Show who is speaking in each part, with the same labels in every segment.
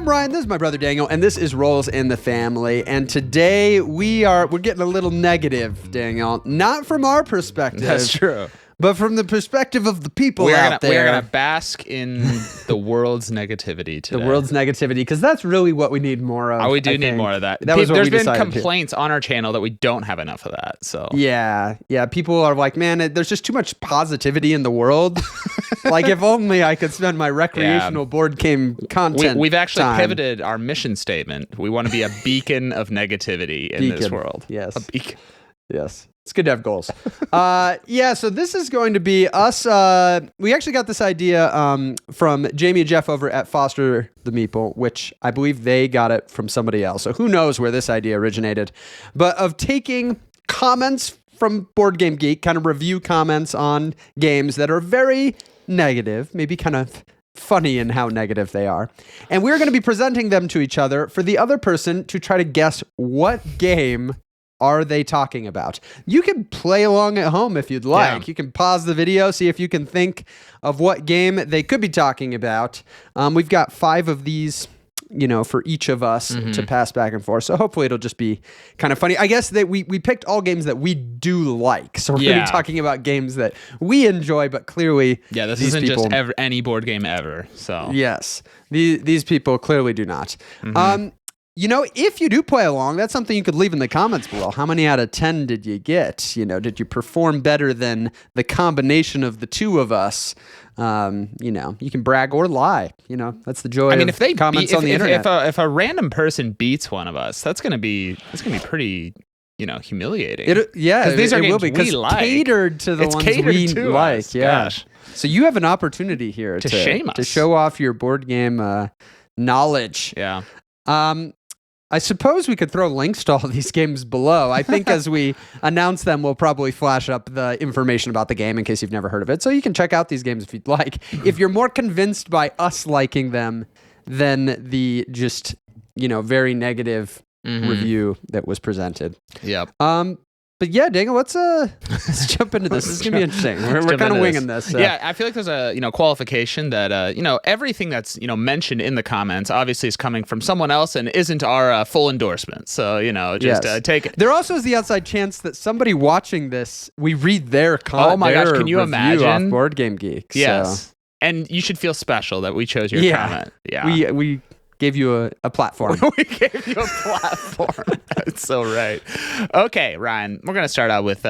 Speaker 1: I'm Ryan, this is my brother Daniel, and this is Rolls in the Family. And today we're getting a little negative, Daniel. Not from our perspective.
Speaker 2: That's true.
Speaker 1: But from the perspective of the people out there.
Speaker 2: We're going to bask in the world's negativity today.
Speaker 1: The world's negativity, because that's really what we need more of.
Speaker 2: Oh, we do need more of that. There's been complaints on our channel that we don't have enough of that. So
Speaker 1: Yeah. People are like, man, there's just too much positivity in the world. Like, if only I could spend my recreational board game content
Speaker 2: We've actually
Speaker 1: time.
Speaker 2: pivoted our mission statement. We want to be a beacon of negativity in this world.
Speaker 1: Yes.
Speaker 2: A beacon.
Speaker 1: Yes. It's good to have goals. So this is going to be us. We actually got this idea from Jamie and Jeff over at Foster the Meeple, which I believe they got it from somebody else. So who knows where this idea originated. But of taking comments from Board Game Geek, kind of review comments on games that are very negative, maybe kind of funny in how negative they are. And we're going to be presenting them to each other for the other person to try to guess what game are they talking about. You can play along at home if you'd like.
Speaker 2: Yeah.
Speaker 1: You can pause the video, see if you can think of what game they could be talking about. We've got 5 of these, for each of us to pass back and forth. So hopefully it'll just be kind of funny. I guess that we picked all games that we do like. So we're going to be talking about games that we enjoy, but clearly
Speaker 2: this
Speaker 1: these
Speaker 2: isn't
Speaker 1: people,
Speaker 2: just any board game ever. So
Speaker 1: yes, these people clearly do not. If you do play along, that's something you could leave in the comments below. How many out of 10 did you get? Did you perform better than the combination of the two of us? You can brag or lie. That's the joy of comments on the internet.
Speaker 2: If a random person beats one of us, that's gonna be pretty humiliating.
Speaker 1: Because
Speaker 2: these are games
Speaker 1: will be
Speaker 2: we like.
Speaker 1: Catered to the ones we like.
Speaker 2: Us.
Speaker 1: Yeah.
Speaker 2: Gosh.
Speaker 1: So you have an opportunity here
Speaker 2: to shame us,
Speaker 1: to show off your board game knowledge.
Speaker 2: Yeah.
Speaker 1: I suppose we could throw links to all these games below. I think as we announce them, we'll probably flash up the information about the game in case you've never heard of it. So you can check out these games if you'd like. If you're more convinced by us liking them than the just, very negative review that was presented.
Speaker 2: Yep.
Speaker 1: But yeah, Daniel, let's jump into this. This is gonna be interesting. We're kind of winging this.
Speaker 2: Yeah, I feel like there's a qualification that everything that's mentioned in the comments obviously is coming from someone else and isn't our full endorsement. So take it.
Speaker 1: There also is the outside chance that somebody watching this, we read their comment.
Speaker 2: Oh my gosh, can you imagine?
Speaker 1: Off Board Game Geek.
Speaker 2: Yes,
Speaker 1: so.
Speaker 2: And you should feel special that we chose your comment. Yeah,
Speaker 1: we gave you a platform.
Speaker 2: We gave you a platform. That's so right. Okay, Ryan, we're going to start out with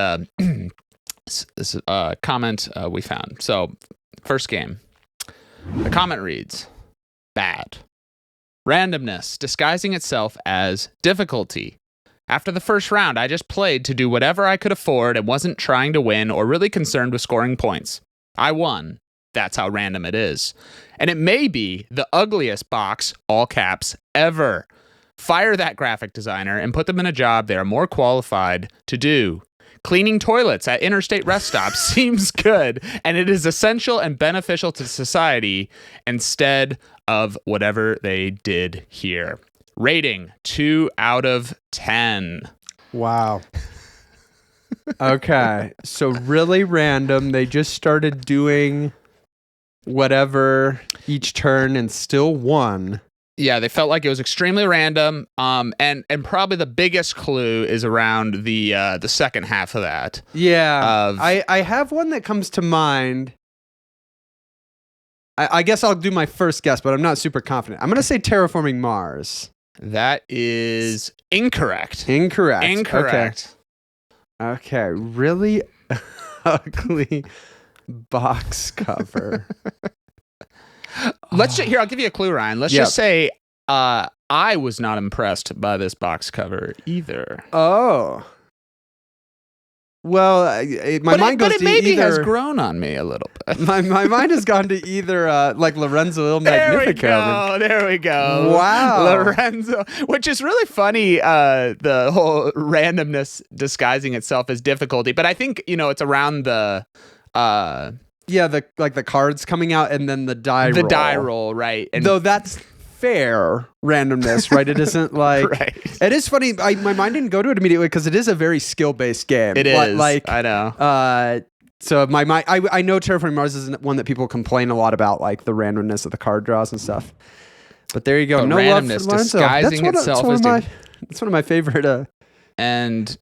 Speaker 2: this comment we found. So, first game. The comment reads, bad. Randomness disguising itself as difficulty. After the first round, I just played to do whatever I could afford and wasn't trying to win or really concerned with scoring points. I won. That's how random it is. And it may be the ugliest box, all caps, ever. Fire that graphic designer and put them in a job they are more qualified to do. Cleaning toilets at interstate rest stops seems good, and it is essential and beneficial to society instead of whatever they did here. Rating 2 out of 10.
Speaker 1: Wow. Okay. So really random. They just started doing whatever each turn and still won.
Speaker 2: Yeah, they felt like it was extremely random. And probably the biggest clue is around the second half of that.
Speaker 1: Yeah. I have one that comes to mind. I guess I'll do my first guess, but I'm not super confident. I'm going to say Terraforming Mars.
Speaker 2: That is incorrect.
Speaker 1: Incorrect. Okay. Really ugly box cover.
Speaker 2: Here, I'll give you a clue, Ryan. Let's just say I was not impressed by this box cover either.
Speaker 1: Oh. Well, my mind goes to
Speaker 2: maybe
Speaker 1: either,
Speaker 2: has grown on me a little bit.
Speaker 1: My mind has gone to either like Lorenzo Il Magnifico.
Speaker 2: There we go.
Speaker 1: Wow.
Speaker 2: Lorenzo, which is really funny, the whole randomness disguising itself as difficulty. But I think, it's around the...
Speaker 1: the cards coming out and then the die roll.
Speaker 2: The die roll, right.
Speaker 1: And though that's fair randomness, right? It isn't like...
Speaker 2: right.
Speaker 1: It is funny. My mind didn't go to it immediately because it is a very skill-based game.
Speaker 2: It is. I know.
Speaker 1: So my mind... I know Terraforming Mars is one that people complain a lot about, like the randomness of the card draws and stuff. But there you go.
Speaker 2: But
Speaker 1: No love
Speaker 2: randomness
Speaker 1: for Lorenzo.
Speaker 2: disguising itself as
Speaker 1: That's one of my favorite.
Speaker 2: And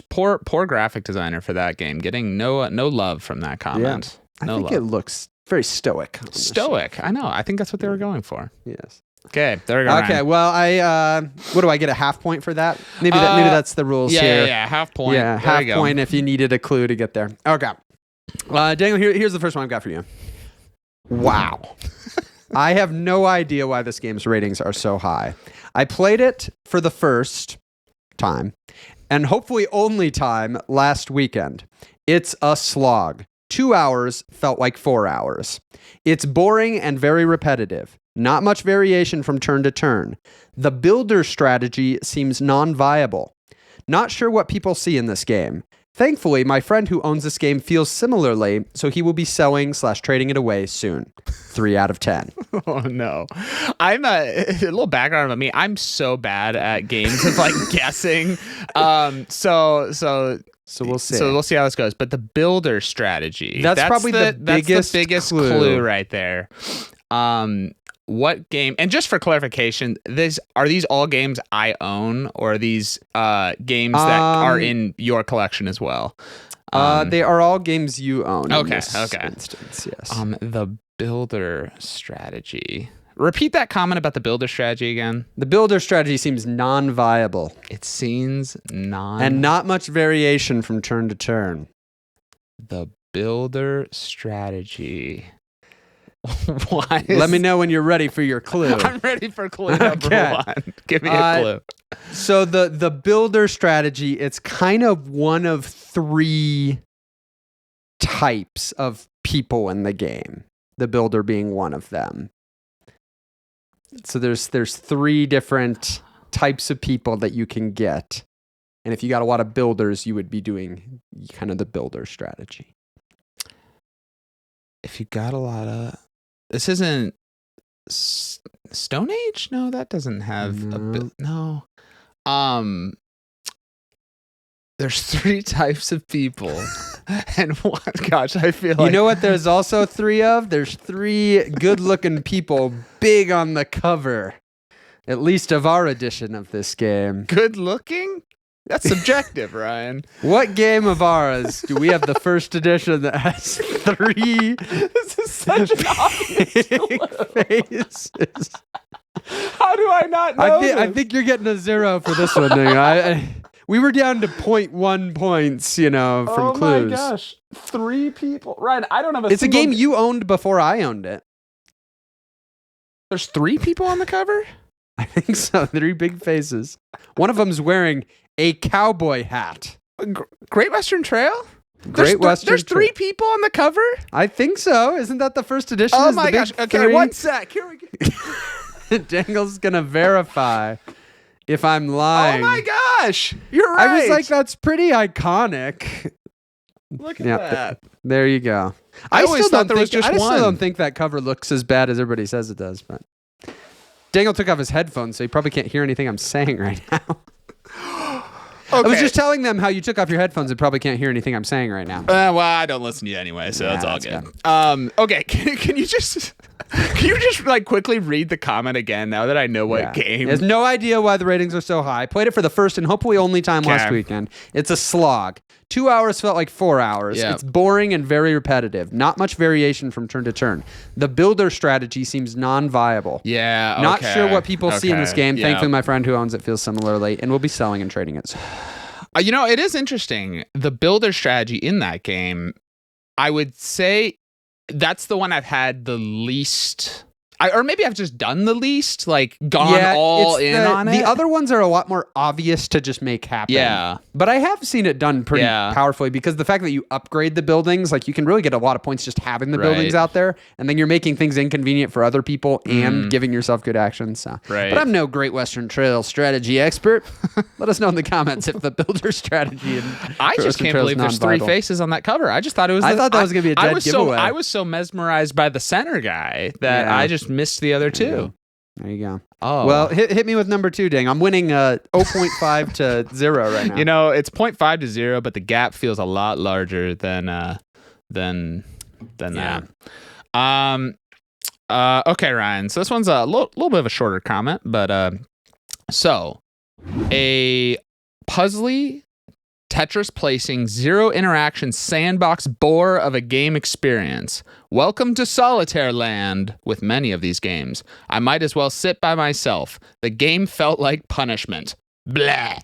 Speaker 2: poor graphic designer for that game, getting no love from that comment.
Speaker 1: I
Speaker 2: No
Speaker 1: think
Speaker 2: love.
Speaker 1: it looks very stoic. on the
Speaker 2: Stoic.
Speaker 1: show.
Speaker 2: I know. I think that's what they were going for.
Speaker 1: Yes.
Speaker 2: Okay, there we go.
Speaker 1: Okay.
Speaker 2: Ryan.
Speaker 1: Well, what do I get, a half point for that? Maybe that's the rules here.
Speaker 2: Yeah, half point.
Speaker 1: Yeah,
Speaker 2: There
Speaker 1: half
Speaker 2: you go.
Speaker 1: point if you needed a clue to get there. Okay. Daniel, here's the first one I've got for you. Wow. I have no idea why this game's ratings are so high. I played it for the first time, and hopefully only time, last weekend. It's a slog. 2 hours felt like 4 hours. It's boring and very repetitive. Not much variation from turn to turn. The builder strategy seems non-viable. Not sure what people see in this game. Thankfully, my friend who owns this game feels similarly, so he will be selling/trading it away soon. 3 out of 10.
Speaker 2: Oh no, I'm a little background about me. I'm so bad at games of like guessing. So
Speaker 1: we'll see.
Speaker 2: So we'll see how this goes. But the builder strategy.
Speaker 1: That's probably the biggest
Speaker 2: clue.
Speaker 1: clue
Speaker 2: right there. What game? And just for clarification, are these all games I own, or are these games that are in your collection as well?
Speaker 1: They are all games you own.
Speaker 2: Okay,
Speaker 1: In this
Speaker 2: okay.
Speaker 1: instance, yes.
Speaker 2: The builder strategy. Repeat that comment about the builder strategy again.
Speaker 1: The builder strategy seems non-viable
Speaker 2: It seems
Speaker 1: and not much variation from turn to turn.
Speaker 2: The builder strategy. Why?
Speaker 1: Let me know when you're ready for your clue.
Speaker 2: I'm ready for clue number
Speaker 1: Okay.
Speaker 2: one. Give me a clue.
Speaker 1: So the builder strategy, it's kind of one of 3 types of people in the game. The builder being one of them. So there's 3 different types of people that you can get. And if you got a lot of builders, you would be doing kind of the builder strategy.
Speaker 2: If you got a lot of... This isn't Stone Age? No, that doesn't have no. There's 3 types of people. And gosh, I feel like...
Speaker 1: You know what there's also 3 of? There's 3 good-looking people big on the cover. At least of our edition of this game.
Speaker 2: Good looking? That's subjective, Ryan.
Speaker 1: What game of ours do we have the first edition that has 3
Speaker 2: This is such an obvious
Speaker 1: faces?
Speaker 2: How do I not know
Speaker 1: I think you're getting a 0 for this one, Ding. We were down to 0.1 points, from clues.
Speaker 2: Oh my gosh. 3 people. Ryan, I don't have a
Speaker 1: It's a game you owned before I owned it.
Speaker 2: There's 3 people on the cover?
Speaker 1: I think so. 3 big faces. One of them's wearing a cowboy hat.
Speaker 2: Great Western Trail?
Speaker 1: There's
Speaker 2: 3 people on the cover?
Speaker 1: I think so. Isn't that the first edition?
Speaker 2: Oh
Speaker 1: Is the
Speaker 2: my
Speaker 1: big
Speaker 2: gosh. Okay,
Speaker 1: 3?
Speaker 2: 1 sec. Here we go.
Speaker 1: Dangle's gonna verify if I'm lying.
Speaker 2: Oh my gosh. You're right.
Speaker 1: I was like, that's pretty iconic.
Speaker 2: Look at
Speaker 1: Yeah.
Speaker 2: that.
Speaker 1: There you go.
Speaker 2: I always thought there was just
Speaker 1: I still
Speaker 2: one.
Speaker 1: don't think that cover looks as bad as everybody says it does, but Dangle took off his headphones, so he probably can't hear anything I'm saying right now.
Speaker 2: Okay.
Speaker 1: I was just telling them how you took off your headphones and probably can't hear anything I'm saying right now.
Speaker 2: Well, I don't listen to you anyway, so it's all good. Okay, can you just like quickly read the comment again now that I know what game?
Speaker 1: There's no idea why the ratings are so high. Played it for the first and hopefully only time last
Speaker 2: Okay.
Speaker 1: weekend. It's a slog. 2 hours felt like 4 hours.
Speaker 2: Yeah.
Speaker 1: It's boring and very repetitive. Not much variation from turn to turn. The builder strategy seems non-viable.
Speaker 2: Yeah, okay.
Speaker 1: Not sure what people see in this game.
Speaker 2: Yeah.
Speaker 1: Thankfully, my friend who owns it feels similarly and will be selling and trading it soon.
Speaker 2: It is interesting. The builder strategy in that game, I would say that's the one I've had the least... or maybe I've just done the least, like gone all in on it.
Speaker 1: The other ones are a lot more obvious to just make happen.
Speaker 2: Yeah.
Speaker 1: But I have seen it done pretty powerfully because the fact that you upgrade the buildings, like you can really get a lot of points just having the buildings out there. And then you're making things inconvenient for other people and giving yourself good actions. So.
Speaker 2: Right.
Speaker 1: But I'm no Great Western Trail strategy expert. Let us know in the comments if the builder strategy
Speaker 2: I just can't believe there's 3 faces on that cover. I just thought it was...
Speaker 1: I thought that was going to be a dead giveaway.
Speaker 2: I was so mesmerized by the center guy that I just missed the other 2.
Speaker 1: There you go.
Speaker 2: Oh.
Speaker 1: Well, hit me with number 2, Dang. I'm winning 0.5 to 0 right now.
Speaker 2: It's 0.5 to 0, but the gap feels a lot larger than that. Okay, Ryan. So this one's a little bit of a shorter comment, but so a puzzly Tetris placing zero interaction sandbox bore of a game experience. Welcome to Solitaire Land with many of these games. I might as well sit by myself. The game felt like punishment. Blah.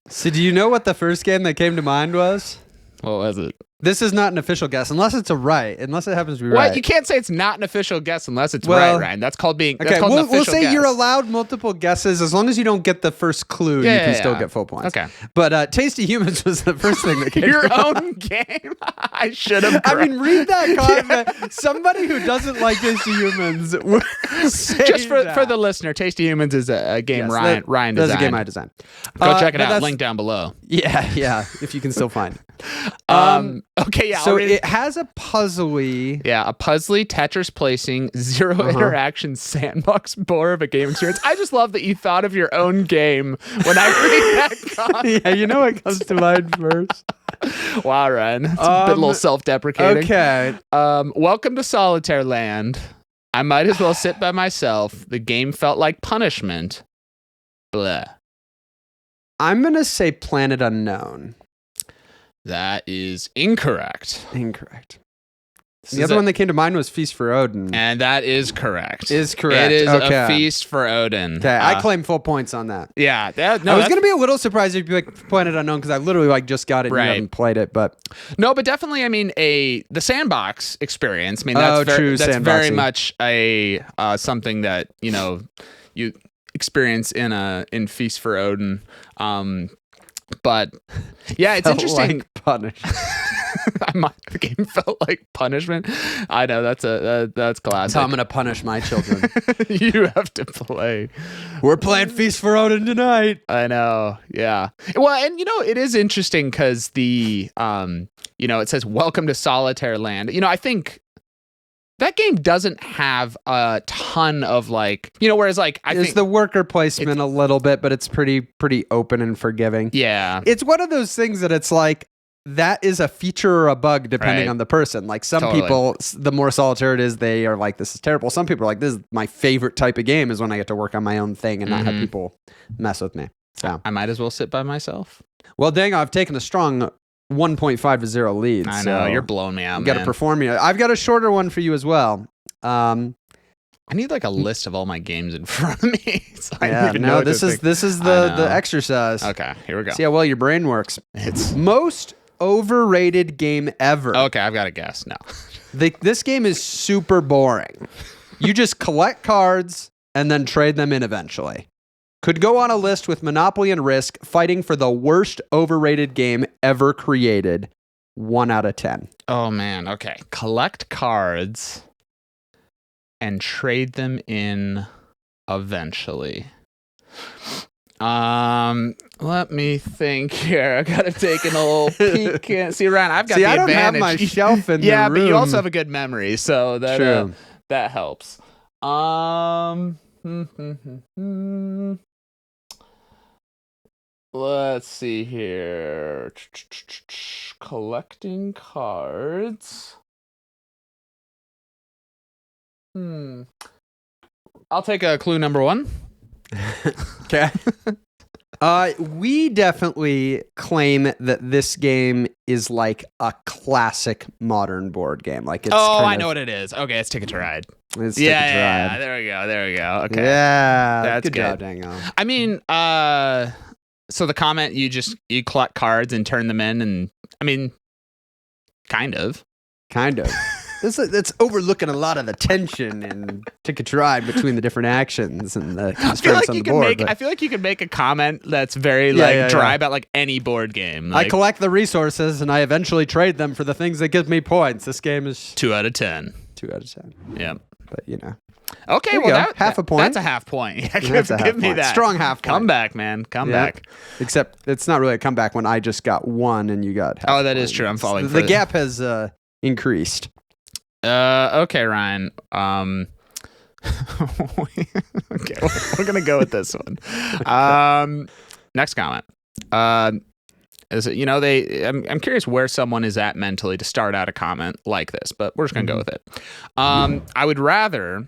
Speaker 1: So do you know what the first game that came to mind was?
Speaker 2: What was it?
Speaker 1: This is not an official guess, unless it's unless it happens to be
Speaker 2: What?
Speaker 1: right.
Speaker 2: You can't say it's not an official guess unless it's
Speaker 1: Well,
Speaker 2: right, Ryan. That's called being.
Speaker 1: Okay,
Speaker 2: That's called an
Speaker 1: we'll
Speaker 2: official
Speaker 1: say
Speaker 2: guess.
Speaker 1: you're allowed multiple guesses as long as you don't get the first clue. You can still get full points.
Speaker 2: Okay.
Speaker 1: But Tasty Humans was the first thing that came.
Speaker 2: Your
Speaker 1: to mind.
Speaker 2: own game. I should have.
Speaker 1: I mean, read that comment. Somebody who doesn't like Tasty Humans. Would say
Speaker 2: just for
Speaker 1: that.
Speaker 2: the listener, Tasty Humans is a game
Speaker 1: Yes,
Speaker 2: Ryan
Speaker 1: that's
Speaker 2: designed.
Speaker 1: a game I designed.
Speaker 2: Go check it
Speaker 1: but
Speaker 2: out.
Speaker 1: that's-
Speaker 2: Link down below.
Speaker 1: Yeah, if you can still find it.
Speaker 2: Okay, yeah.
Speaker 1: So
Speaker 2: I'll read
Speaker 1: it has a puzzly.
Speaker 2: Yeah, a puzzly Tetris placing zero interaction sandbox bore of a game experience. I just love that you thought of your own game when I read that comment.
Speaker 1: Yeah, you know what comes to mind first.
Speaker 2: Wow, Ryan. It's a bit a little self-deprecating.
Speaker 1: Okay.
Speaker 2: Welcome to Solitaire Land. I might as well sit by myself. The game felt like punishment. Blah.
Speaker 1: I'm going to say Planet Unknown.
Speaker 2: That is incorrect.
Speaker 1: Incorrect.
Speaker 2: This
Speaker 1: The
Speaker 2: is
Speaker 1: other
Speaker 2: a-
Speaker 1: one that came to mind was Feast for Odin.
Speaker 2: And that is correct.
Speaker 1: Is correct.
Speaker 2: It is
Speaker 1: Okay.
Speaker 2: a feast for Odin.
Speaker 1: Okay, I claim full points on that.
Speaker 2: Yeah. No,
Speaker 1: I was
Speaker 2: that's-
Speaker 1: going to be a little surprised if you picked Planet Unknown because I literally just got it and
Speaker 2: Right.
Speaker 1: you haven't played it, but
Speaker 2: No, but definitely, I mean, the sandbox experience. I mean, that's
Speaker 1: true,
Speaker 2: that's very
Speaker 1: sandboxing.
Speaker 2: much a something that you experience in Feast for Odin. But yeah, it's
Speaker 1: felt
Speaker 2: interesting.
Speaker 1: like punish.
Speaker 2: The game felt like punishment. I know that's classic.
Speaker 1: So I'm going to punish my children.
Speaker 2: You have to play.
Speaker 1: We're playing Feast for Odin tonight.
Speaker 2: I know. Yeah. Well, and it is interesting because the it says welcome to Solitaire Land. I think that game doesn't have a ton of whereas I
Speaker 1: It's
Speaker 2: think
Speaker 1: the worker placement a little bit, but it's pretty open and forgiving.
Speaker 2: yeah.
Speaker 1: It's one of those things that it's like that is a feature or a bug depending
Speaker 2: Right.
Speaker 1: on the person. Like some
Speaker 2: Totally.
Speaker 1: people, the more solitaire it is, they are like, this is terrible. Some people are like, this is my favorite type of game is when I get to work on my own thing and not have people mess with me. So,
Speaker 2: I might as well sit by myself.
Speaker 1: well, dang, I've taken a strong 1.5 to 0 lead.
Speaker 2: I
Speaker 1: so
Speaker 2: know you're blowing me out,
Speaker 1: you got to
Speaker 2: man.
Speaker 1: perform. I've got a shorter one for you as well.
Speaker 2: I need a list of all my games in front of me. So I don't
Speaker 1: Yeah,
Speaker 2: even know
Speaker 1: no,
Speaker 2: what to
Speaker 1: this is
Speaker 2: think.
Speaker 1: this is
Speaker 2: I
Speaker 1: the
Speaker 2: know.
Speaker 1: exercise.
Speaker 2: Okay, here we go.
Speaker 1: See how well your brain works.
Speaker 2: It's
Speaker 1: Most overrated game ever.
Speaker 2: okay. I've got a guess. No.
Speaker 1: This game is super boring. You just collect cards and then trade them in eventually. Could go on a list with Monopoly and Risk fighting for the worst overrated game ever created. 1 out of 10.
Speaker 2: Oh man. Okay. Collect cards and trade them in eventually. Let me think here. I gotta take an old peek. See, Ryan, I've got
Speaker 1: See,
Speaker 2: the
Speaker 1: I don't have
Speaker 2: advantage.
Speaker 1: my shelf in
Speaker 2: yeah,
Speaker 1: the
Speaker 2: but you also
Speaker 1: room.
Speaker 2: have a good memory, so that
Speaker 1: True.
Speaker 2: that helps. Let's see here. Collecting cards. I'll take a clue number 1.
Speaker 1: Okay. We definitely claim that this game is like a classic modern board game. Like it's
Speaker 2: I know what it is. Okay, it's Ticket to Ride.
Speaker 1: It's
Speaker 2: Yeah,
Speaker 1: Ticket to Ride.
Speaker 2: there we go. Okay.
Speaker 1: Yeah,
Speaker 2: That's
Speaker 1: good job,
Speaker 2: good.
Speaker 1: Dango.
Speaker 2: I mean, so the comment you collect cards and turn them in, and I mean, kind of.
Speaker 1: Kind of. It's overlooking a lot of the tension and Ticket to Ride between the different actions and the
Speaker 2: I feel
Speaker 1: constraints
Speaker 2: like
Speaker 1: on
Speaker 2: you
Speaker 1: the
Speaker 2: can
Speaker 1: board.
Speaker 2: make.
Speaker 1: but
Speaker 2: I feel like you could make a comment that's very
Speaker 1: Yeah,
Speaker 2: dry
Speaker 1: yeah.
Speaker 2: about any board game.
Speaker 1: I collect the resources and I eventually trade them for the things that give me points. This game is
Speaker 2: 2 out of 10.
Speaker 1: 2 out of 10.
Speaker 2: Yeah.
Speaker 1: But
Speaker 2: Okay,
Speaker 1: There you
Speaker 2: well,
Speaker 1: go. Half a point.
Speaker 2: That's a half point. Yeah,
Speaker 1: that's a half
Speaker 2: give me
Speaker 1: point.
Speaker 2: that.
Speaker 1: Strong half point.
Speaker 2: Come back, man. Come
Speaker 1: Yeah.
Speaker 2: back.
Speaker 1: Except it's not really a comeback when I just got 1 and you got half
Speaker 2: Oh, that is
Speaker 1: point.
Speaker 2: true. I'm falling for
Speaker 1: The
Speaker 2: it.
Speaker 1: gap has increased.
Speaker 2: Okay, Ryan. Okay, we're gonna go with this one. Next comment. Is it, I'm curious where someone is at mentally to start out a comment like this, but we're just gonna go with it. I would rather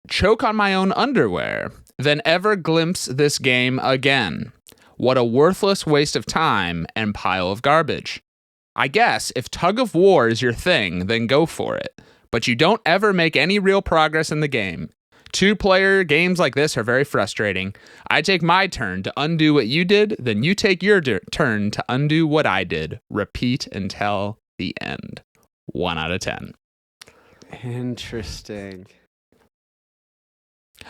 Speaker 2: choke on my own underwear than ever glimpse this game again. What a worthless waste of time and pile of garbage. I guess if tug of war is your thing, then go for it. But you don't ever make any real progress in the game. 2-player games like this are very frustrating. I take my turn to undo what you did, then you take your turn to undo what I did. Repeat until the end. 1 out of 10.
Speaker 1: Interesting.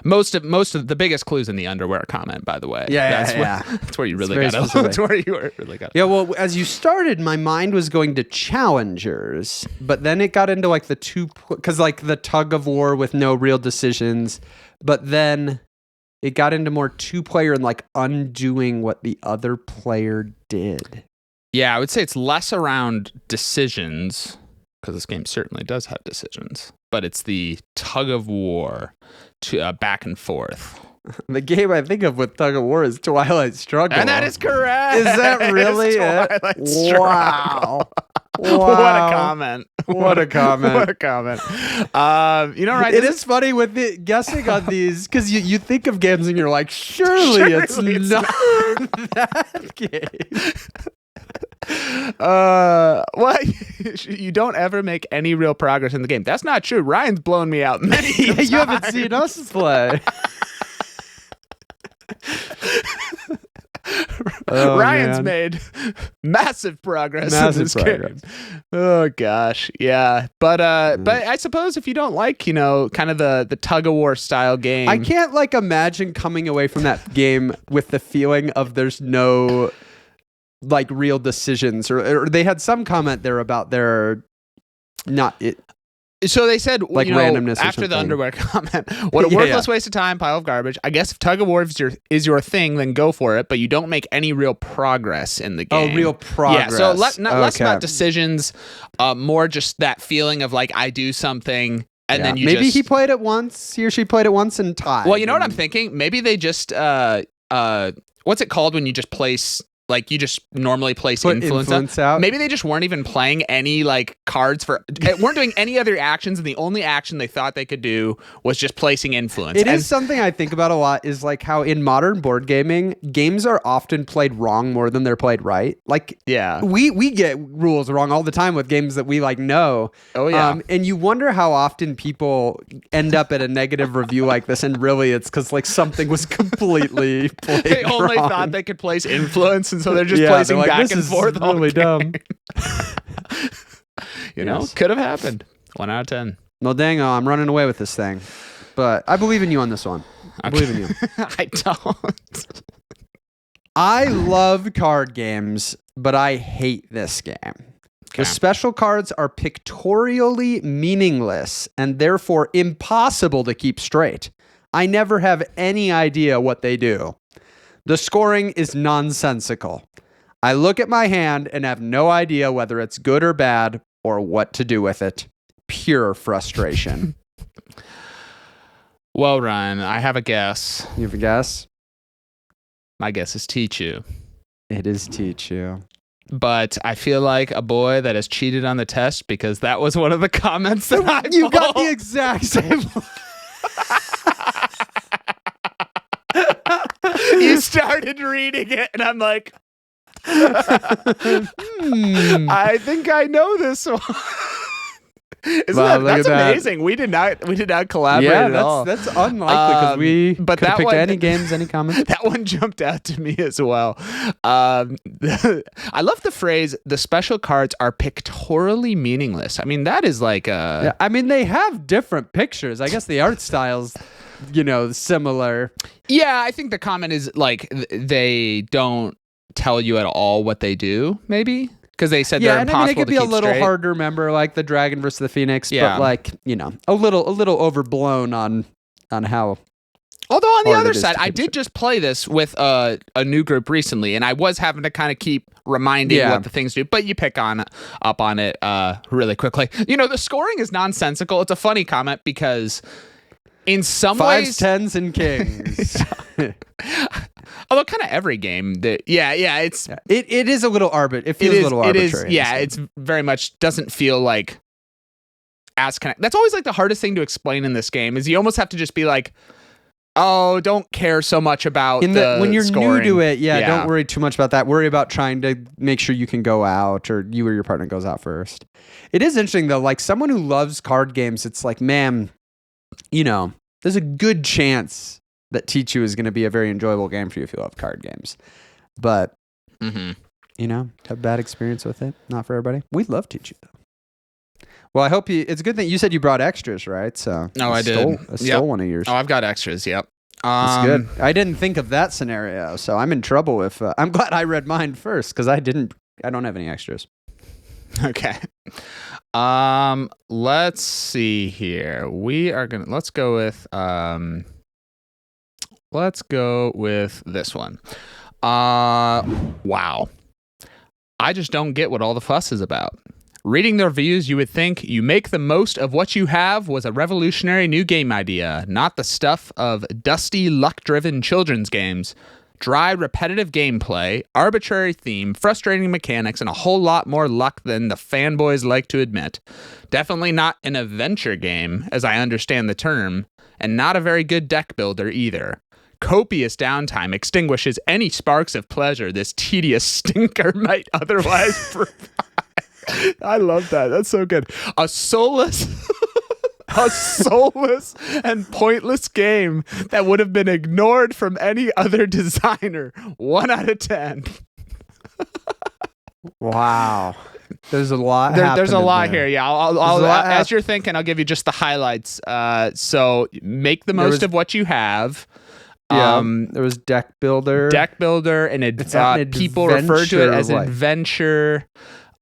Speaker 2: Most of the biggest clues in the underwear comment, by the way. That's where you really got it. That's where you really got it.
Speaker 1: Yeah, well, as you started, my mind was going to challengers, but then it got into like because like the tug of war with no real decisions, but then it got into more 2-player and like undoing what the other player did.
Speaker 2: Yeah, I would say it's less around decisions, because this game certainly does have decisions, but it's the tug of war to back and forth.
Speaker 1: The game I think of with tug of war is Twilight Struggle.
Speaker 2: And that is correct.
Speaker 1: Is that really it? Wow.
Speaker 2: What a comment.
Speaker 1: What a comment.
Speaker 2: What a comment. Right?
Speaker 1: It is funny with the guessing on these, because you think of games and you're like, surely it's not that game.
Speaker 2: You don't ever make any real progress in the game. That's not true. Ryan's blown me out many times.
Speaker 1: You haven't seen us play.
Speaker 2: Ryan's made massive progress in this game. Oh gosh, yeah. But I suppose if you don't like, kind of the tug of war style game,
Speaker 1: I can't like imagine coming away from that game with the feeling of there's no like real decisions, or they had some comment there about their not it.
Speaker 2: So they said,
Speaker 1: like randomness
Speaker 2: after the underwear comment, what a worthless waste of time, pile of garbage. I guess if tug of war is your thing, then go for it, but you don't make any real progress in the game.
Speaker 1: Oh, real progress.
Speaker 2: Yeah, so less about decisions, more just that feeling of like, I do something, and then you
Speaker 1: maybe he played it once, he or she played it once and tied.
Speaker 2: Well, you know what I'm thinking? Maybe they just, what's it called when you just place... Like you just normally place influence
Speaker 1: out.
Speaker 2: Maybe they just weren't even playing any like cards weren't doing any other actions, and the only action they thought they could do was just placing influence.
Speaker 1: It is something I think about a lot, is like how in modern board gaming, games are often played wrong more than they're played right. Like we get rules wrong all the time with games that we like know.
Speaker 2: Oh yeah.
Speaker 1: And you wonder how often people end up at a negative review like this, and really it's because like something was completely played
Speaker 2: They only
Speaker 1: wrong.
Speaker 2: thought they could place influence. And so they're just placing
Speaker 1: like,
Speaker 2: back and forth.
Speaker 1: This is really dumb.
Speaker 2: Could have happened. 1 out of 10.
Speaker 1: Well, dang, I'm running away with this thing. But I believe in you on this one. I believe in you.
Speaker 2: I don't.
Speaker 1: I love card games, but I hate this game. The special cards are pictorially meaningless and therefore impossible to keep straight. I never have any idea what they do. The scoring is nonsensical. I look at my hand and have no idea whether it's good or bad or what to do with it. Pure frustration.
Speaker 2: Well, Ryan, I have a guess.
Speaker 1: You have a guess?
Speaker 2: My guess is Tichu.
Speaker 1: It is Tichu.
Speaker 2: But I feel like a boy that has cheated on the test, because that was one of the comments that I
Speaker 1: You got the exact same one.
Speaker 2: You started reading it, and I'm like, I think I know this one. That's amazing. We did not collaborate at all.
Speaker 1: That's unlikely, because we could have picked any games, any comments.
Speaker 2: That one jumped out to me as well. I love the phrase, the special cards are pictorially meaningless. I mean, that is like
Speaker 1: I mean, they have different pictures. I guess the art style's similar.
Speaker 2: Yeah, I think the comment is like they don't tell you at all what they do, maybe. Because they said they're impossible to keep straight. Yeah, and I mean, it could be a little hard to remember, like the Dragon versus the Phoenix, but like, a little overblown on how. Although on the other side, I did just play this with a new group recently, and I was having to kind of keep reminding what the things do, but you pick up on it really quickly. The scoring is nonsensical. It's a funny comment because In some
Speaker 1: Fives,
Speaker 2: ways,
Speaker 1: tens, and kings.
Speaker 2: although kind of every game that it's
Speaker 1: It is a little it feels a little arbitrary.
Speaker 2: It's very much doesn't feel like as connect. That's always like the hardest thing to explain in this game is you almost have to just be like, oh, don't care so much about
Speaker 1: when you're
Speaker 2: scoring.
Speaker 1: new to it. Don't worry too much about that. Worry about trying to make sure you can go out, or you or your partner goes out first. It is interesting though. Like someone who loves card games, it's like, man, there's a good chance that Tichu is going to be a very enjoyable game for you if you love card games. But have bad experience with it. Not for everybody. We love Tichu though. Well, I hope it's a good thing you said you brought extras, right? So
Speaker 2: I did.
Speaker 1: I stole one of yours.
Speaker 2: Oh, I've got extras. Yep.
Speaker 1: That's good. I didn't think of that scenario, so I'm in trouble if I'm glad I read mine first because I don't have any extras.
Speaker 2: Okay. Let's see here. Let's go with this one. Wow. I just don't get what all the fuss is about. Reading their reviews, you would think you make the most of what you have was a revolutionary new game idea, not the stuff of dusty, luck-driven children's games. Dry, repetitive gameplay, arbitrary theme, frustrating mechanics, and a whole lot more luck than the fanboys like to admit. Definitely not an adventure game, as I understand the term, and not a very good deck builder either. Copious downtime extinguishes any sparks of pleasure this tedious stinker might otherwise provide. I love that. That's so good. A soulless and pointless game that would have been ignored from any other designer. 1 out of 10.
Speaker 1: Wow. There's a lot.
Speaker 2: There's a lot
Speaker 1: there.
Speaker 2: here. Yeah. I'll as you're thinking, I'll give you just the highlights. So make the most of what you have.
Speaker 1: Yeah, there was deck builder,
Speaker 2: and people refer to it as adventure.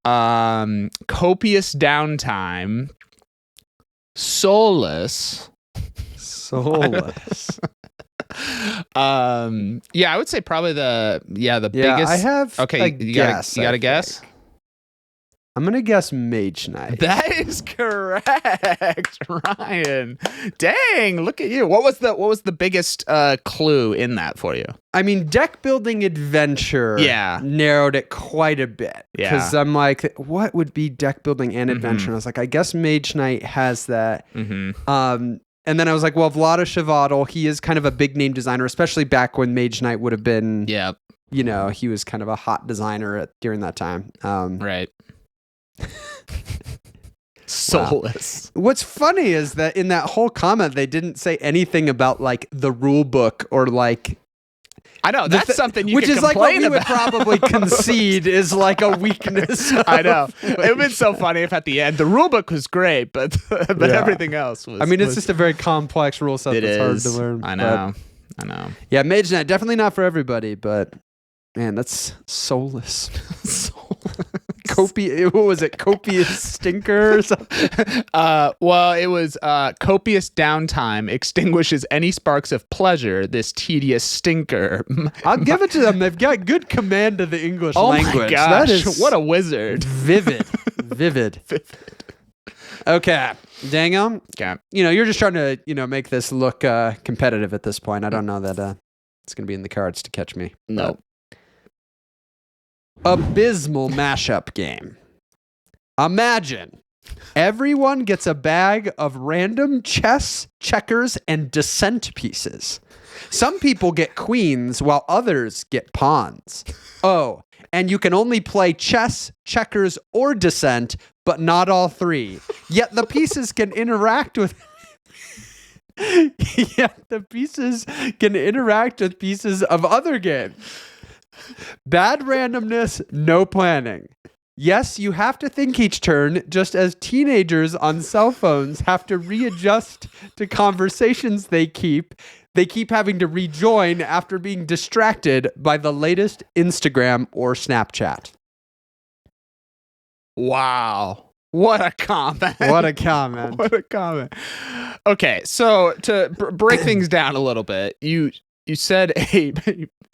Speaker 2: Copious downtime, soulless. I would say probably the biggest.
Speaker 1: I have
Speaker 2: okay. You got a guess?
Speaker 1: I'm gonna guess Mage Knight.
Speaker 2: That is correct, Ryan. Dang, look at you. What was the biggest clue in that for you?
Speaker 1: I mean, deck building adventure narrowed it quite a bit.
Speaker 2: Yeah.
Speaker 1: Because I'm like, what would be deck building and adventure? And I was like, I guess Mage Knight has that. And then I was like, well, Vlaada Chvátil, he is kind of a big name designer, especially back when Mage Knight would have been, he was kind of a hot designer during that time.
Speaker 2: Right. Soulless.
Speaker 1: Wow. What's funny is that in that whole comment, they didn't say anything about like the rule book or like.
Speaker 2: I know that's something you
Speaker 1: which
Speaker 2: can
Speaker 1: is like what we
Speaker 2: about.
Speaker 1: would probably concede is like a weakness.
Speaker 2: I know it would have been so funny if at the end the rule book was great, but everything else was.
Speaker 1: I mean, it's just a very complex rule set that's hard to learn.
Speaker 2: I know.
Speaker 1: Yeah, Mage Knight definitely not for everybody, but man, that's soulless. What was it? Copious stinker or something?
Speaker 2: Well, it was copious downtime extinguishes any sparks of pleasure, this tedious stinker.
Speaker 1: I'll give it to them. They've got good command of the English language.
Speaker 2: Oh my gosh, that is what a wizard.
Speaker 1: Vivid. Okay. Dango.
Speaker 2: Okay.
Speaker 1: You're just trying to, make this look competitive at this point. I don't know that it's going to be in the cards to catch me.
Speaker 2: No.
Speaker 1: Abysmal mashup game. Imagine everyone gets a bag of random chess, checkers, and descent pieces. Some people get queens while others get pawns. Oh, and you can only play chess, checkers, or descent, but not all three. Yet the pieces can interact with pieces of other games. Bad randomness, no planning. Yes, you have to think each turn, just as teenagers on cell phones have to readjust to conversations they keep having to rejoin after being distracted by the latest Instagram or Snapchat.
Speaker 2: Wow. What a comment. Okay, so to break things down a little bit, you said a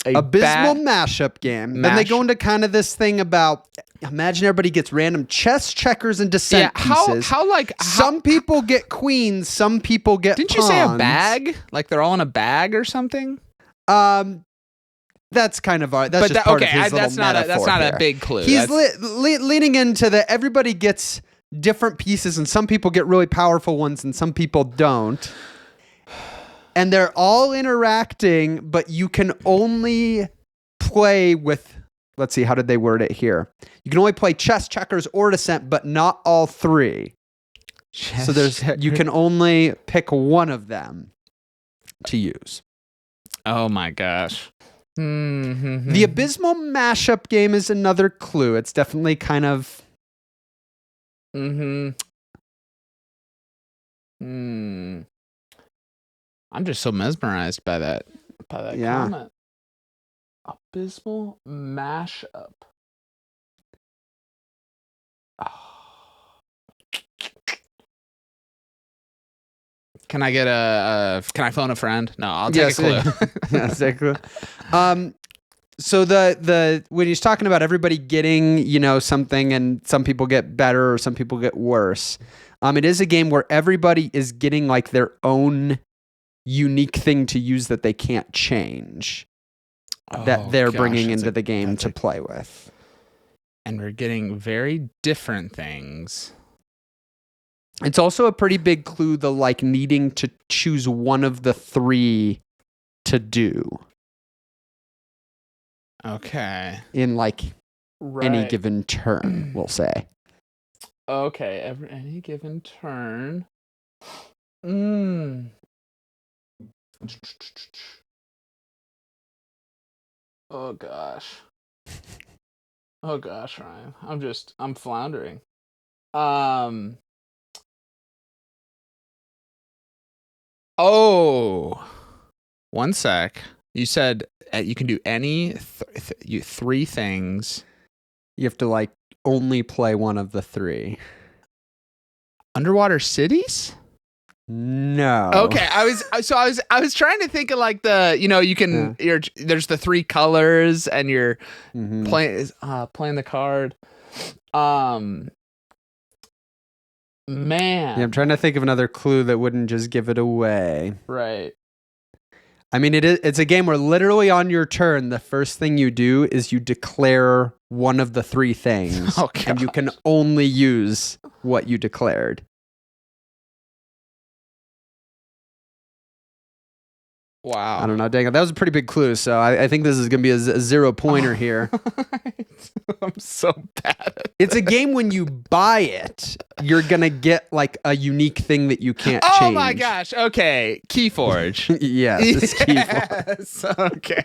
Speaker 1: abysmal mashup game. Then they go into kind of this thing about imagine everybody gets random chess, checkers, and descent pieces.
Speaker 2: Some
Speaker 1: people get queens, some people get
Speaker 2: Didn't
Speaker 1: pawns.
Speaker 2: you say a bag? Like they're all in a bag or something?
Speaker 1: That's kind of part of his little
Speaker 2: that's not
Speaker 1: metaphor
Speaker 2: a big clue.
Speaker 1: He's leaning into the everybody gets different pieces, and some people get really powerful ones, and some people don't. And they're all interacting, but you can only play with. Let's see, how did they word it here? You can only play chess, checkers, or descent, but not all three. So you can only pick one of them to use.
Speaker 2: Oh my gosh. Mm-hmm.
Speaker 1: The Abysmal Mashup game is another clue. It's definitely kind of...
Speaker 2: I'm just so mesmerized by that comment. Abysmal Mashup. Can I get can I phone a friend? No, I'll take a clue.
Speaker 1: Yes, take a clue. So the when he's talking about everybody getting, something, and some people get better or some people get worse. It is a game where everybody is getting like their own unique thing to use that they can't change. That they're bringing into the game to play with.
Speaker 2: And we're getting very different things.
Speaker 1: It's also a pretty big clue, the like needing to choose one of the three to do.
Speaker 2: Okay.
Speaker 1: In like any given turn, we'll say.
Speaker 2: Okay, any given turn. Oh gosh. Oh gosh, Ryan. I'm floundering. Oh, one sec. You said you can do any three things.
Speaker 1: You have to like only play one of the three.
Speaker 2: Underwater cities?
Speaker 1: No.
Speaker 2: Okay, I was trying to think of like the you can there's the three colors and you're playing the card. Man.
Speaker 1: Yeah, I'm trying to think of another clue that wouldn't just give it away.
Speaker 2: Right.
Speaker 1: I mean, it's a game where literally on your turn, the first thing you do is you declare one of the three things, and you can only use what you declared.
Speaker 2: Wow.
Speaker 1: I don't know. Dang it. That was a pretty big clue. So I think this is going to be a 0-pointer here.
Speaker 2: I'm so bad at this.
Speaker 1: It's a game when you buy it, you're going to get like a unique thing that you can't change.
Speaker 2: Oh my gosh. Okay. Keyforge.
Speaker 1: Yes, it's Keyforge.
Speaker 2: Okay.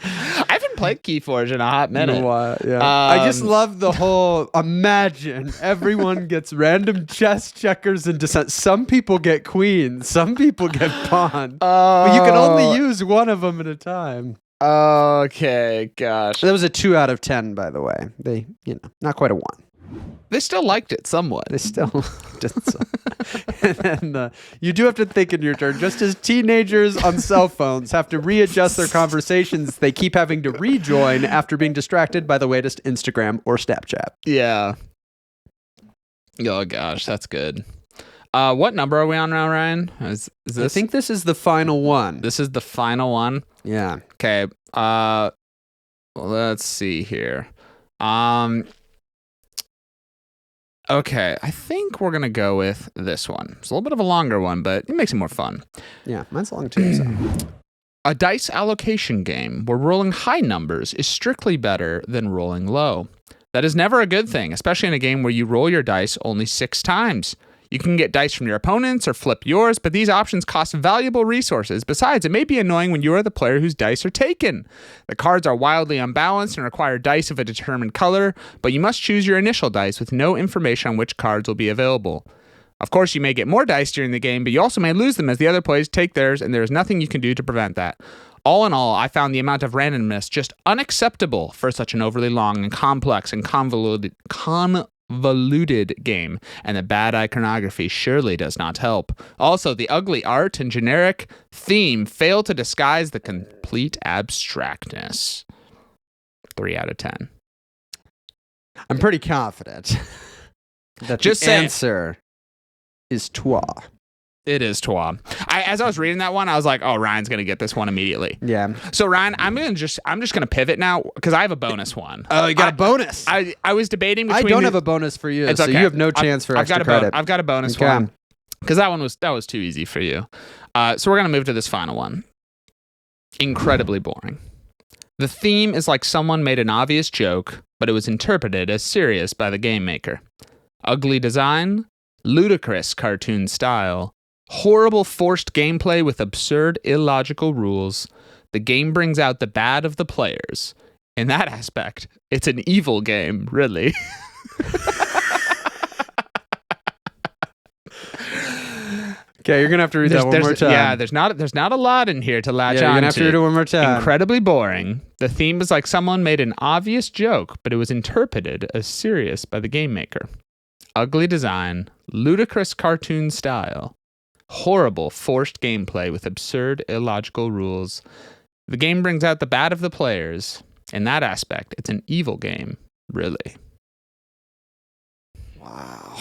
Speaker 2: I haven't played Keyforge in a hot minute.
Speaker 1: Yeah. I just love the whole imagine everyone gets random chess, checkers, and descent. Some people get queens, some people get pawn. But you can only use one of them at a time.
Speaker 2: Okay, gosh.
Speaker 1: That was a 2 out of 10, by the way. They, not quite a 1.
Speaker 2: They still liked it somewhat.
Speaker 1: They still did so. And you do have to think in your turn. Just as teenagers on cell phones have to readjust their conversations, they keep having to rejoin after being distracted by the latest Instagram or Snapchat.
Speaker 2: Yeah. Oh, gosh, that's good. What number are we on now, Ryan? Is this?
Speaker 1: I think this is the final one.
Speaker 2: This is the final one?
Speaker 1: Yeah.
Speaker 2: Okay. Let's see here. Okay, I think we're going to go with this one. It's a little bit of a longer one, but it makes it more fun.
Speaker 1: Yeah, mine's long too. So.
Speaker 2: A dice allocation game where rolling high numbers is strictly better than rolling low. That is never a good thing, especially in a game where you roll your dice only 6 times. You can get dice from your opponents or flip yours, but these options cost valuable resources. Besides, it may be annoying when you are the player whose dice are taken. The cards are wildly unbalanced and require dice of a determined color, but you must choose your initial dice with no information on which cards will be available. Of course, you may get more dice during the game, but you also may lose them as the other players take theirs, and there is nothing you can do to prevent that. All in all, I found the amount of randomness just unacceptable for such an overly long and complex and convoluted game, and the bad iconography surely does not help. Also, the ugly art and generic theme fail to disguise the complete abstractness. 3 out of 10.
Speaker 1: I'm pretty confident that
Speaker 2: Just
Speaker 1: the
Speaker 2: say it.
Speaker 1: answer is toi.
Speaker 2: It is Twa. As I was reading that one, I was like, "Oh, Ryan's gonna get this one immediately."
Speaker 1: Yeah.
Speaker 2: So Ryan, I'm just gonna pivot now because I have a bonus one.
Speaker 1: Oh, you got a bonus.
Speaker 2: I was debating
Speaker 1: I
Speaker 2: between.
Speaker 1: don't have a bonus for you,
Speaker 2: It's
Speaker 1: so
Speaker 2: okay.
Speaker 1: you have no chance for extra credit.
Speaker 2: I've got a bonus
Speaker 1: Okay.
Speaker 2: one because that was too easy for you. So we're gonna move to this final one. Incredibly boring. The theme is like someone made an obvious joke, but it was interpreted as serious by the game maker. Ugly design, ludicrous cartoon style, horrible forced gameplay with absurd illogical rules. The game brings out the bad of the players. In that aspect, it's an evil game, really.
Speaker 1: Okay, you're gonna have to read that one more time.
Speaker 2: Yeah, there's not a lot in here to latch
Speaker 1: you're
Speaker 2: on
Speaker 1: gonna have to read it one more time.
Speaker 2: Incredibly boring. The theme is like someone made an obvious joke, but it was interpreted as serious by the game maker. Ugly design, ludicrous cartoon style, horrible forced gameplay with absurd illogical rules. The game brings out the bad of the players. In that aspect, it's an evil game, really.
Speaker 1: Wow.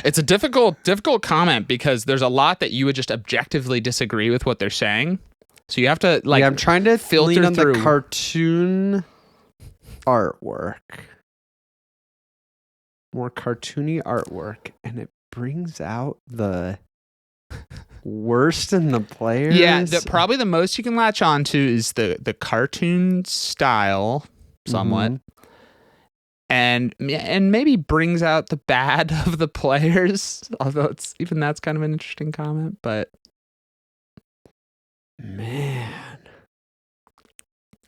Speaker 2: It's a difficult comment because there's a lot that you would just objectively disagree with what they're saying. So you have to
Speaker 1: Yeah, I'm trying to
Speaker 2: filter
Speaker 1: lean on
Speaker 2: through.
Speaker 1: the cartoon artwork. More cartoony artwork, and it brings out the worst in the players.
Speaker 2: Yeah, probably the most you can latch on to is the cartoon style, somewhat, and maybe brings out the bad of the players. Although that's kind of an interesting comment, but
Speaker 1: man,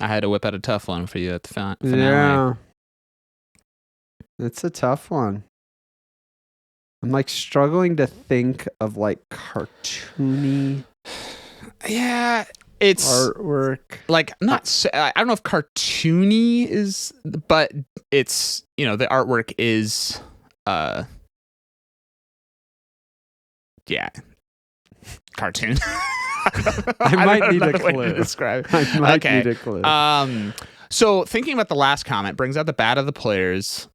Speaker 2: I had to whip out a tough one for you at the finale.
Speaker 1: Yeah, it's a tough one. I'm like struggling to think of like cartoony
Speaker 2: Yeah, it's
Speaker 1: artwork.
Speaker 2: like I don't know if cartoony is, but it's, the artwork is yeah, cartoon.
Speaker 1: I might need a
Speaker 2: another way to
Speaker 1: clue.
Speaker 2: describe it.
Speaker 1: I might
Speaker 2: Okay.
Speaker 1: need a clue.
Speaker 2: So thinking about the last comment brings out the bad of the players.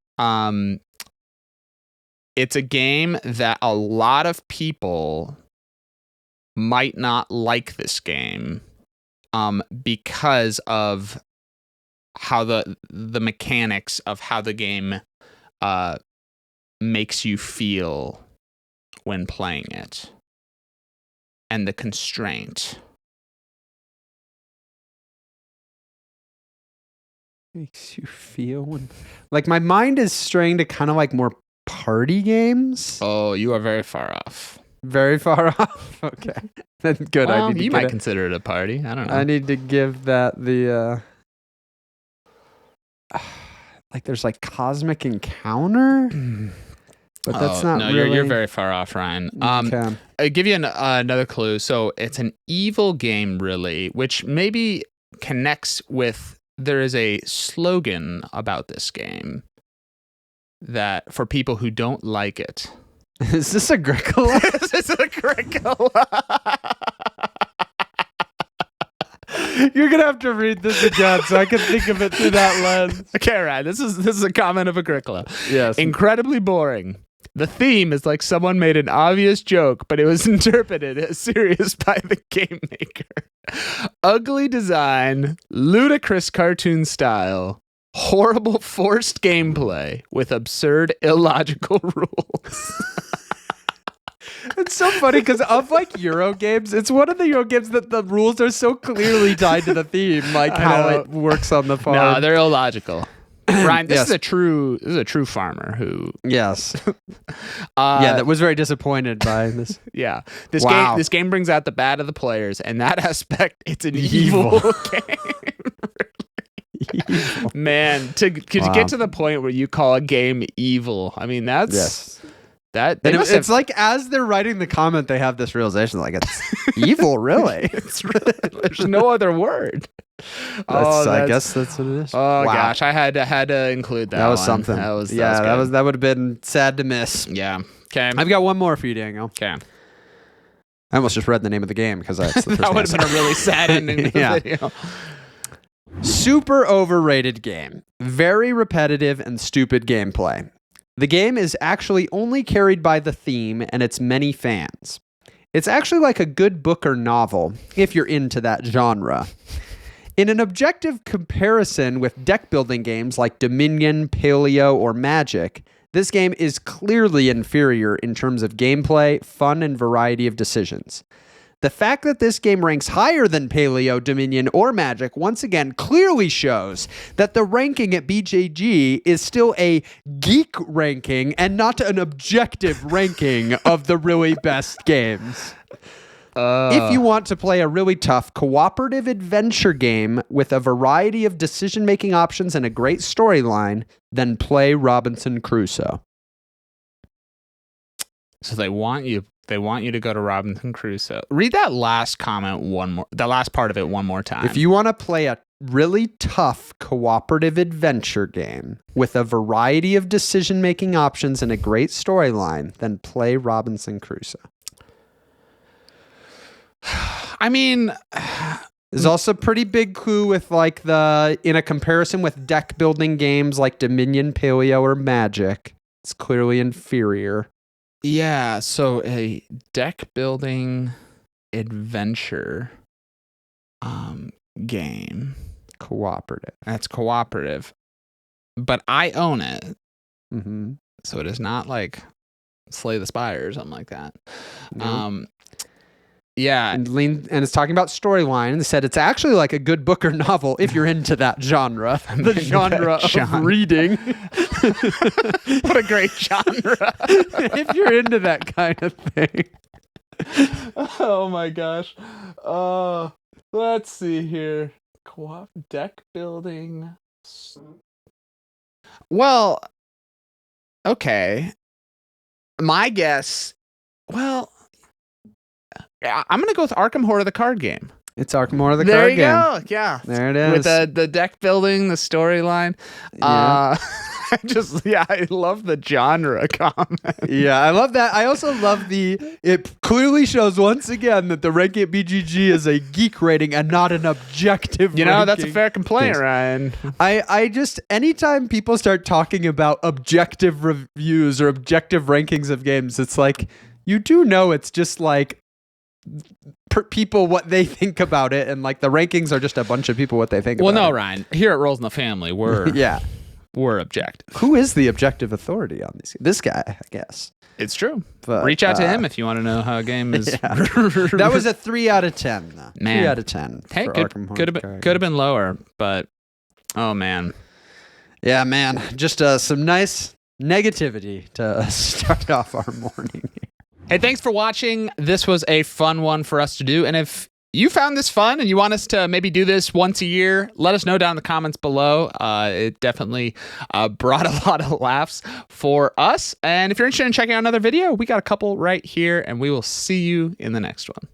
Speaker 2: It's a game that a lot of people might not like this game because of how the mechanics of how the game makes you feel when playing it and the constraint.
Speaker 1: Makes you feel when, like, my mind is straying to kind of like more party games.
Speaker 2: Oh, you are very far off.
Speaker 1: Very far off. Okay, then good.
Speaker 2: Well,
Speaker 1: I need to
Speaker 2: you
Speaker 1: get
Speaker 2: might
Speaker 1: it.
Speaker 2: consider it a party. I don't know.
Speaker 1: I need to give that the like there's like Cosmic Encounter, but that's not
Speaker 2: no,
Speaker 1: really.
Speaker 2: you're very far off, Ryan.
Speaker 1: Okay.
Speaker 2: I'll give you another clue. So it's an evil game, really, which maybe connects with. There is a slogan about this game that for people who don't like it.
Speaker 1: Is this Agricola?
Speaker 2: This is Agricola.
Speaker 1: You're gonna have to read this again so I can think of it through that lens.
Speaker 2: Okay, Ryan. This is a comment of Agricola.
Speaker 1: Yes.
Speaker 2: Incredibly boring. The theme is like someone made an obvious joke, but it was interpreted as serious by the game maker. Ugly design, ludicrous cartoon style, horrible forced gameplay with absurd illogical rules.
Speaker 1: It's so funny because of like Euro games, it's one of the Euro games that the rules are so clearly tied to the theme, like
Speaker 2: I
Speaker 1: how
Speaker 2: know.
Speaker 1: it works on the farm.
Speaker 2: No, they're illogical. Ryan, this
Speaker 1: Yes.
Speaker 2: is a true farmer who
Speaker 1: Yes. Yeah, that was very disappointed by this.
Speaker 2: yeah.
Speaker 1: Wow.
Speaker 2: This game brings out the bad of the players, and that aspect, it's an
Speaker 1: Evil.
Speaker 2: evil game. Man, to
Speaker 1: Wow.
Speaker 2: get to the point where you call a game evil, I mean that's
Speaker 1: Yes.
Speaker 2: that
Speaker 1: And
Speaker 2: must
Speaker 1: it's
Speaker 2: have-
Speaker 1: like as they're writing the comment, they have this realization, like it's evil, really.
Speaker 2: it's really, there's no other word.
Speaker 1: I guess that's what it is.
Speaker 2: Oh
Speaker 1: Wow.
Speaker 2: gosh, I had to include that.
Speaker 1: That was
Speaker 2: one.
Speaker 1: something.
Speaker 2: That was
Speaker 1: that would have been sad to miss.
Speaker 2: good. Yeah. Okay.
Speaker 1: I've got one more for you, Daniel.
Speaker 2: Okay.
Speaker 1: I almost just read the name of the game because that's the first
Speaker 2: That would have
Speaker 1: name.
Speaker 2: been a really sad ending to the
Speaker 1: Yeah.
Speaker 2: video.
Speaker 1: Super overrated game. Very repetitive and stupid gameplay. The game is actually only carried by the theme and its many fans. It's actually like a good book or novel, if you're into that genre. In an objective comparison with deck building games like Dominion, Paleo, or Magic, this game is clearly inferior in terms of gameplay, fun, and variety of decisions. The fact that this game ranks higher than Paleo, Dominion, or Magic once again clearly shows that the ranking at BGG is still a geek ranking and not an objective ranking of the really best games. If you want to play a really tough cooperative adventure game with a variety of decision-making options and a great storyline, then play Robinson Crusoe.
Speaker 2: So they want you to go to Robinson Crusoe. Read that last comment the last part of it one more time.
Speaker 1: If you want to play a really tough cooperative adventure game with a variety of decision-making options and a great storyline, then play Robinson Crusoe.
Speaker 2: I mean,
Speaker 1: there's also a pretty big clue with in a comparison with deck building games like Dominion, Paleo, or Magic, it's clearly inferior.
Speaker 2: Yeah, so a deck building adventure game.
Speaker 1: Cooperative.
Speaker 2: That's cooperative. But I own it.
Speaker 1: Mm-hmm.
Speaker 2: So it is not like Slay the Spire or something like that.
Speaker 1: No.
Speaker 2: Yeah.
Speaker 1: And it's talking about storyline and said it's actually like a good book or novel if you're into that genre. The genre of reading.
Speaker 2: What a great genre.
Speaker 1: If you're into that kind of thing.
Speaker 2: Oh my gosh. Let's see here. Deck building. Well, okay. My guess, I'm going to go with Arkham Horror, the card game.
Speaker 1: It's Arkham Horror, the
Speaker 2: there
Speaker 1: card
Speaker 2: you
Speaker 1: game.
Speaker 2: Go. Yeah.
Speaker 1: There it is.
Speaker 2: With the deck building, the storyline.
Speaker 1: Yeah.
Speaker 2: I love the genre comment.
Speaker 1: Yeah, I love that. I also love it clearly shows once again that the ranking at BGG is a geek rating and not an objective ranking.
Speaker 2: That's a fair complaint, Ryan.
Speaker 1: I just, anytime people start talking about objective reviews or objective rankings of games, it's like, you do know it's just like people what they think about it, and like the rankings are just a bunch of people what they think about it.
Speaker 2: Well, no, Ryan, here at Rolls in the Family, we're we're objective.
Speaker 1: Who is the objective authority on these? This guy, I guess.
Speaker 2: It's true.
Speaker 1: But,
Speaker 2: reach out to him if you want to know how a game is.
Speaker 1: Yeah. That was a 3 out of 10. Though.
Speaker 2: Man.
Speaker 1: 3 out of 10.
Speaker 2: Hey, could have been lower, but oh man.
Speaker 1: Yeah, man. Just some nice negativity to start off our morning.
Speaker 2: Hey, thanks for watching. This was a fun one for us to do. And if you found this fun and you want us to maybe do this once a year, let us know down in the comments below. It definitely brought a lot of laughs for us. And if you're interested in checking out another video, we got a couple right here, and we will see you in the next one.